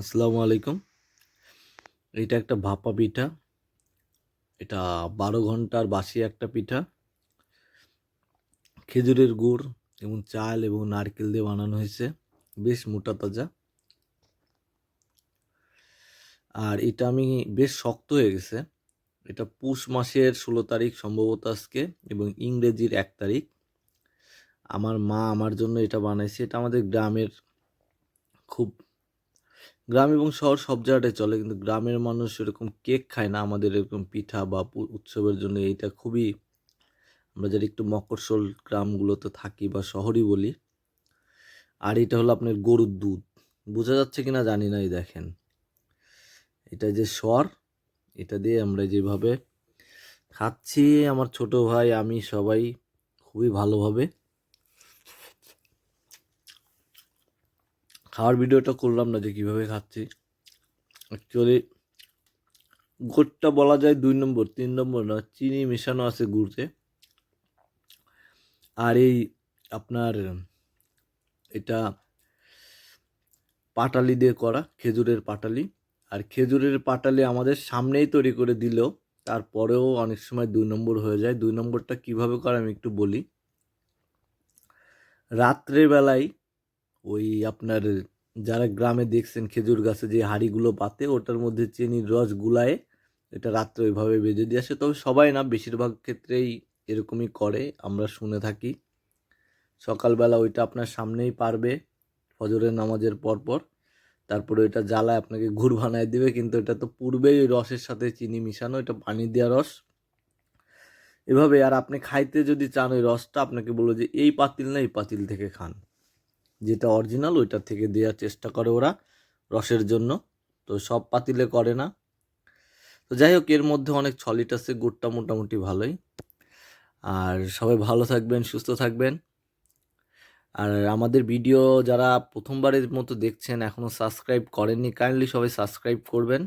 আসসালামু আলাইকুম। এটা একটা ভাপা পিঠা। এটা 12 ঘন্টার বাসি একটা পিঠা। খেজুরের গুড় এবং চাল এবং নারকেল দিয়ে বানানো হয়েছে। বেশ মোটা তাজা। আর এটা আমি বেশ শক্ত হয়ে গেছে। এটা পুষ মাসের 16 তারিখ সম্ভবত আজকে, এবং ইংরেজির 1 তারিখ। আমার মা আমার জন্য এটা বানাইছে। এটা আমাদের গ্রামের, খুব গ্রাম এবং শহর সব জায়গাটায় চলে, কিন্তু গ্রামের মানুষ এরকম কেক খায় না। আমাদের এরকম পিঠা বা উৎসবের জন্য এটা খুবই, আমরা যারা একটু মফস্বল গ্রামগুলোতে থাকি বা শহরই বলি। আর এটা হলো আপনার গরুর দুধ। বোঝা যাচ্ছে কিনা জানি না, এই দেখেন এটা যে স্বর, এটা দিয়ে আমরা যেভাবে খাচ্ছি, আমার ছোট ভাই আমি সবাই খুবই ভালোভাবে খাওয়ার ভিডিওটা করলাম না যে কিভাবে খাচ্ছি। অ্যাকচুয়ালি গুড়টা বলা যায় 2 নম্বর 3 নম্বর না, চিনি মেশানো আছে গুড়তে। আর এই আপনার এটা পাটালি দিয়ে করা, খেজুরের পাটালি। আর খেজুরের পাটালি আমাদের সামনেই তৈরি করে দিলেও তারপরেও অনেক সময় 2 নম্বর হয়ে যায়। 2 নম্বরটা কিভাবে করে আমি একটু বলি। রাত্রের বেলায় ওই আপনার, যারা গ্রামে দেখছেন খেজুর গাছে যে হাঁড়িগুলো পাতে, ওটার মধ্যে চিনির রস গুলায় এটা রাত্রে ওইভাবে বেজে দিয়ে আসে। তবে সবাই না, বেশিরভাগ ক্ষেত্রেই এরকমই করে, আমরা শুনে থাকি। সকালবেলা ওইটা আপনার সামনেই পারবে ফজরের নামাজের পরপর। তারপরে এটা জ্বালায় আপনাকে গুড় বানায় দিবে, কিন্তু এটা তো পূর্বেই ওই রসের সাথে চিনি মিশানো, এটা পানি দেওয়া রস এভাবে। আর আপনি খাইতে যদি চান ওই রসটা, আপনাকে বলবো যে এই পাতিল না এই পাতিল থেকে খান, যেটা অরিজিনাল ওইটার থেকে দেওয়ার চেষ্টা করে ওরা রসের জন্য। তো সব পাতিলে করে না। তো যাই হোক, এর মধ্যে অনেক ছলিট আছে, গুড়টা মোটামুটি ভালোই। আর সবাই ভালো থাকবেন, সুস্থ থাকবেন। আর আমাদের ভিডিও যারা প্রথমবারের মতো দেখছেন, এখনও সাবস্ক্রাইব করেননি, কাইন্ডলি সবাই সাবস্ক্রাইব করবেন।